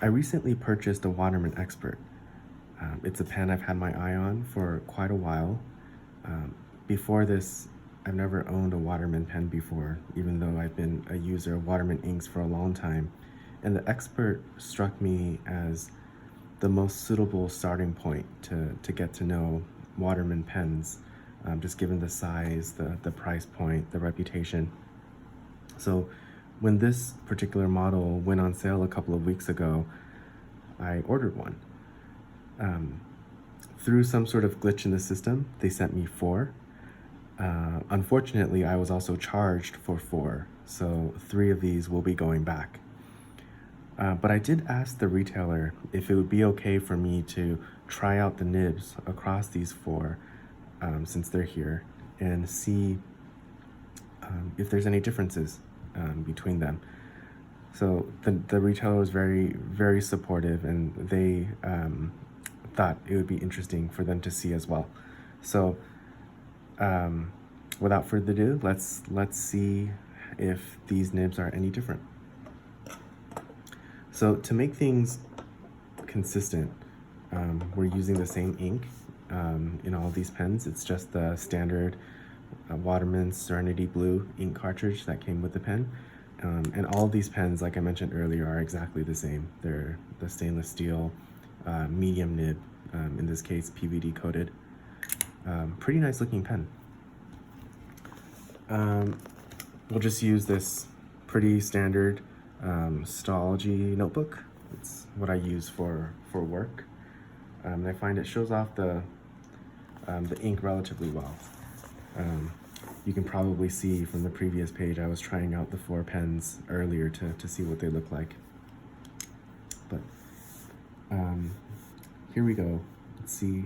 I recently purchased a Waterman Expert. It's a pen I've had my eye on for quite a while. Before this, I've never owned a Waterman pen before, even though I've been a user of Waterman inks for a long time. And the Expert struck me as the most suitable starting point to get to know Waterman pens, just given the size, the price point, the reputation. So when this particular model went on sale a couple of weeks ago, I ordered one. Through some sort of glitch in the system, they sent me 4. Unfortunately, I was also charged for 4, so 3 of these will be going back. But I did ask the retailer if it would be okay for me to try out the nibs across these 4, since they're here, and see if there's any differences between them. So the retailer was very, very supportive, and they thought it would be interesting for them to see as well. So without further ado, let's see if these nibs are any different. So to make things consistent, we're using the same ink in all of these pens. It's just the standard Waterman Serenity Blue ink cartridge that came with the pen. And all of these pens, like I mentioned earlier, are exactly the same. They're the stainless steel medium nib, in this case PVD coated. Pretty nice looking pen. We'll just use this pretty standard Stalogy notebook. It's what I use for work. And I find it shows off the ink relatively well. You can probably see from the previous page I was trying out the 4 pens earlier to see what they look like. But here we go. Let's see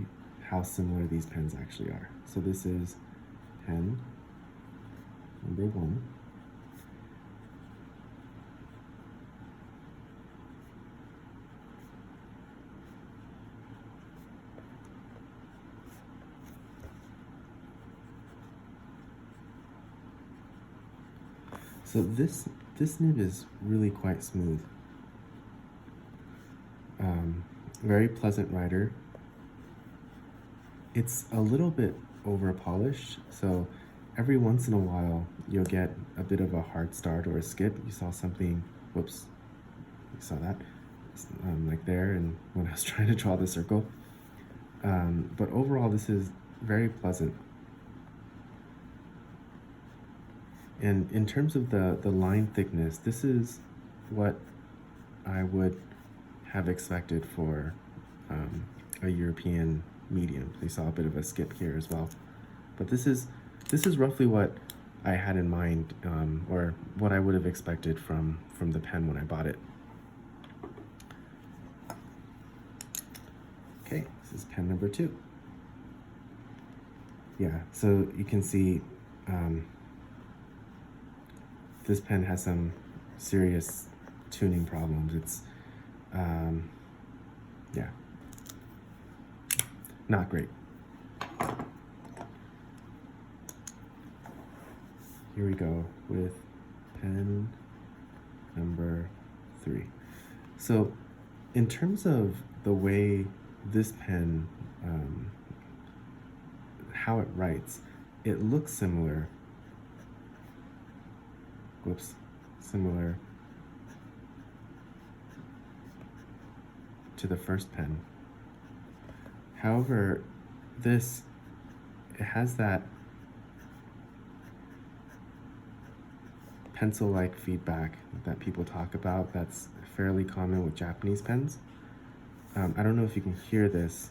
how similar these pens actually are. So this is pen number 1. So this nib is really quite smooth. Very pleasant rider. It's a little bit over polished, so every once in a while you'll get a bit of a hard start or a skip. You saw something, whoops, you saw that, like there, and when I was trying to draw the circle. But overall, this is very pleasant. And in terms of the line thickness, this is what I would have expected for a European medium. You saw a bit of a skip here as well. But this is roughly what I had in mind, or what I would have expected from the pen when I bought it. Okay, this is pen number 2. Yeah, so you can see this pen has some serious tuning problems. It's, yeah, not great. Here we go with pen number 3. So in terms of the way this pen, how it writes, it looks similar. Whoops, similar to the first pen. However, it has that pencil-like feedback that people talk about that's fairly common with Japanese pens. I don't know if you can hear this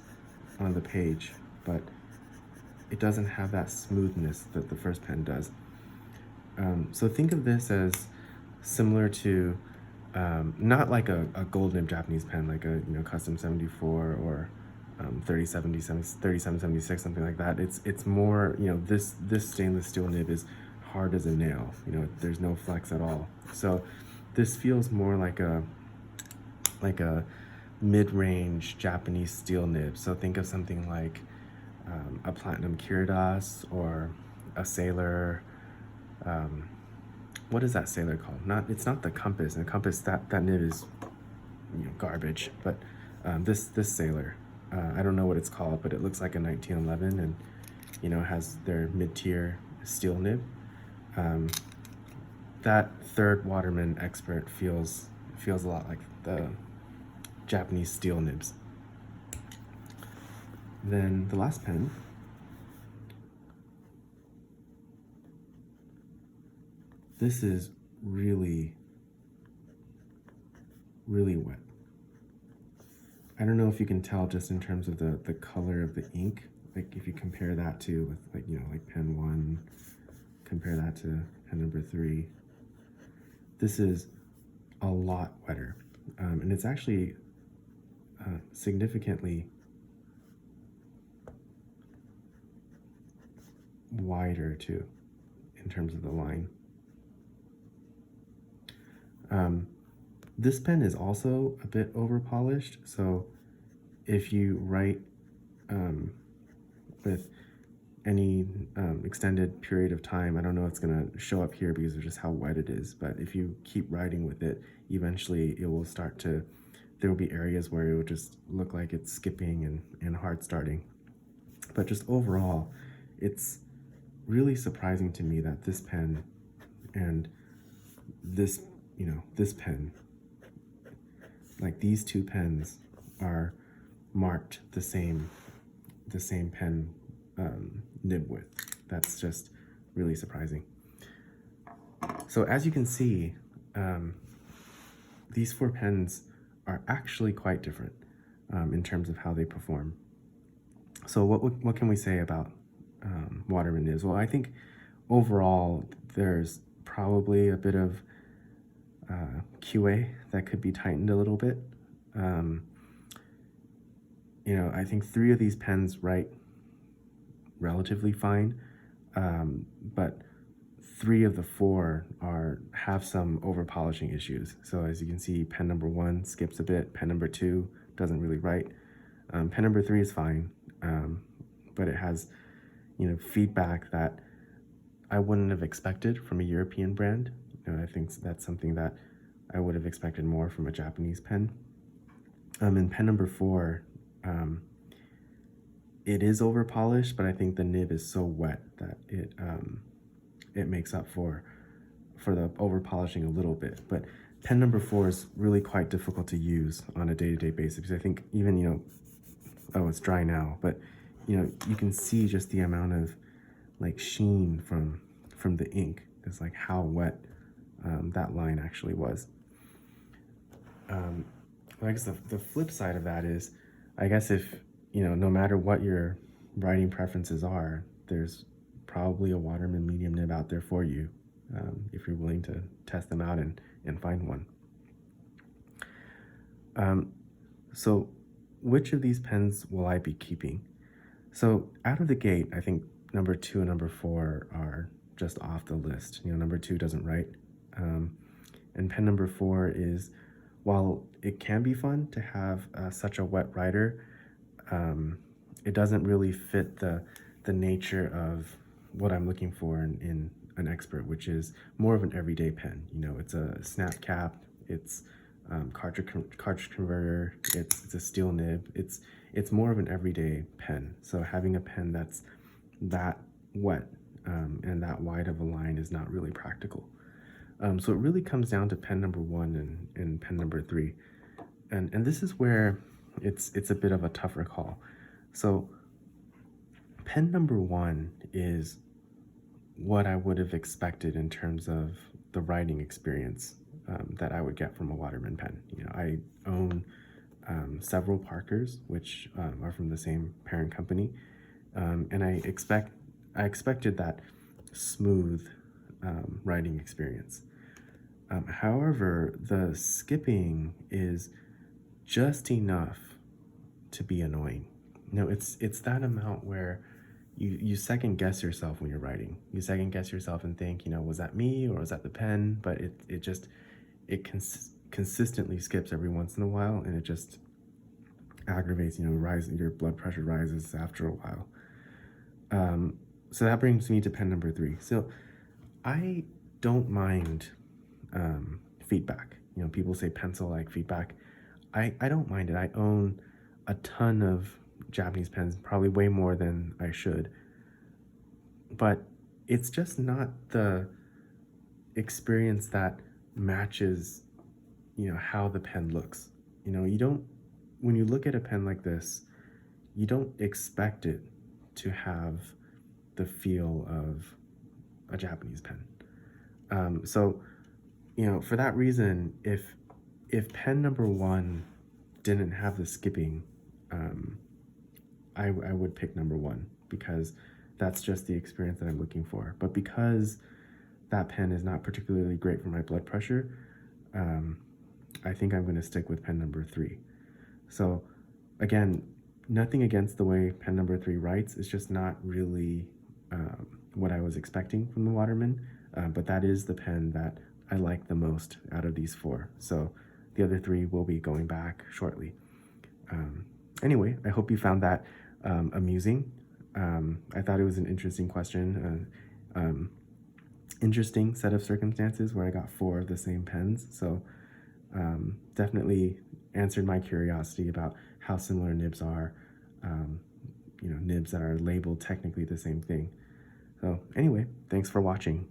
on the page, but it doesn't have that smoothness that the first pen does. So think of this as similar to, not like a gold nib Japanese pen, like a custom 74 or 3776, something like that. It's more, this stainless steel nib is hard as a nail. There's no flex at all. So this feels more like a mid-range Japanese steel nib. So think of something like a Platinum Kiridas or a Sailor. What is that Sailor called? It's not the Compass. And the Compass, that nib is garbage. But this Sailor, I don't know what it's called, but it looks like a 1911, and has their mid-tier steel nib. That third Waterman Expert feels a lot like the Japanese steel nibs. Then the last pen, this is really wet. I don't know if you can tell just in terms of the color of the ink, like if you compare that to with like pen 1, compare that to pen number 3. This is a lot wetter, and it's actually significantly wider too in terms of the line. This pen is also a bit over polished, so if you write with any extended period of time, I don't know if it's going to show up here because of just how wet it is, but if you keep writing with it, eventually it will start to, there will be areas where it will just look like it's skipping and hard starting. But just overall, it's really surprising to me that this pen and this, this pen, like these two pens are marked the same pen nib width. That's just really surprising. So as you can see, these 4 pens are actually quite different in terms of how they perform. So what can we say about Waterman nibs? Well, I think overall there's probably a bit of QA that could be tightened a little bit. I think 3 of these pens write relatively fine, but 3 of the 4 have some over polishing issues. So as you can see, pen number 1 skips a bit, pen number 2 doesn't really write, pen number 3 is fine, but it has feedback that I wouldn't have expected from a European brand. I think that's something that I would have expected more from a Japanese pen. And pen number 4, it is over polished, but I think the nib is so wet that it makes up for the over polishing a little bit. But pen number 4 is really quite difficult to use on a day-to-day basis, because I think even oh, it's dry now, but you can see just the amount of like sheen from the ink. It's like how wet that line actually was. I guess the flip side of that is, I guess if no matter what your writing preferences are, there's probably a Waterman medium nib out there for you if you're willing to test them out and find one. So which of these pens will I be keeping? So out of the gate, I think number 2 and number 4 are just off the list. Number 2 doesn't write. And pen number 4 is, while it can be fun to have such a wet writer, it doesn't really fit the nature of what I'm looking for in an Expert, which is more of an everyday pen. It's a snap cap, it's cartridge converter, it's a steel nib. It's more of an everyday pen. So having a pen that's that wet and that wide of a line is not really practical. So it really comes down to pen number 1 and pen number 3. And this is where it's a bit of a tougher call. So pen number 1 is what I would have expected in terms of the writing experience that I would get from a Waterman pen. I own several Parkers, which are from the same parent company, and I expected that smooth writing experience. However, the skipping is just enough to be annoying. It's that amount where you second guess yourself when you're writing. You second guess yourself and think, was that me or was that the pen? But it consistently skips every once in a while, and it just aggravates. Your blood pressure rises after a while. So that brings me to pen number 3. So I don't mind feedback. People say pencil-like feedback. I don't mind it. I own a ton of Japanese pens, probably way more than I should. But it's just not the experience that matches, how the pen looks. You don't, when you look at a pen like this, you don't expect it to have the feel of a Japanese pen. So, for that reason, if pen number one didn't have the skipping, I would pick number one because that's just the experience that I'm looking for. But because that pen is not particularly great for my blood pressure, I think I'm going to stick with pen number three. So again, nothing against the way pen number three writes. It's just not really what I was expecting from the Waterman, but that is the pen that I like the most out of these four. So the other three will be going back shortly. Anyway, I hope you found that amusing. I thought it was an interesting question, interesting set of circumstances where I got four of the same pens. So definitely answered my curiosity about how similar nibs are, nibs that are labeled technically the same thing. So anyway, thanks for watching.